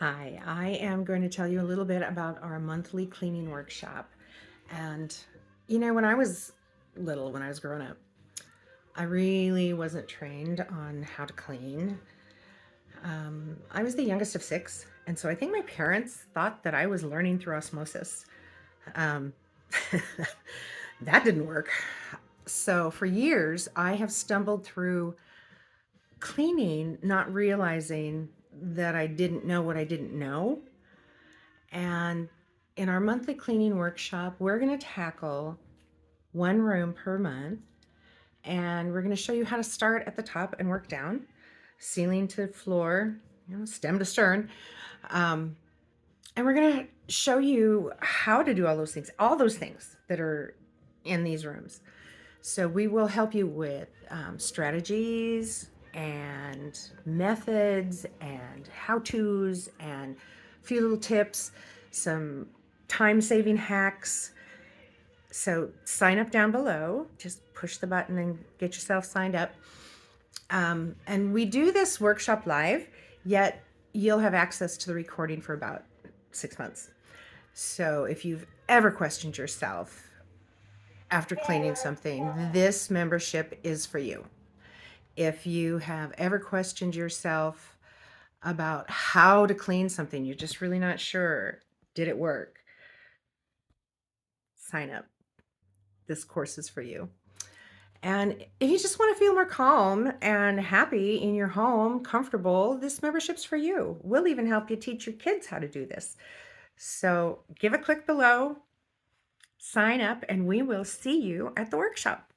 Hi, I am going to tell you a little bit about our monthly cleaning workshop. And, when I was little, when I was growing up, I really wasn't trained on how to clean. I was the youngest of six, and so I think my parents thought that I was learning through osmosis. Um, that didn't work. So for years, I have stumbled through cleaning, not realizing that I didn't know what I didn't know. And in our monthly cleaning workshop, we're going to tackle one room per month. And we're going to show you how to start at the top and work down, ceiling to floor, stem to stern. Um, and we're going to show you how to do all those things that are in these rooms. So we will help you with strategies and methods and how-tos and a few little tips, some time-saving hacks. So sign up down below. Just push the button and get yourself signed up. And we do this workshop live, yet you'll have access to the recording for about 6 months. So if you've ever questioned yourself after cleaning something, this membership is for you. If you have ever questioned yourself about how to clean something, you're just really not sure, did it work? Sign up. This course is for you. And if you just want to feel more calm and happy in your home, comfortable, this membership's for you. We'll even help you teach your kids how to do this. So give a click below, sign up, and we will see you at the workshop.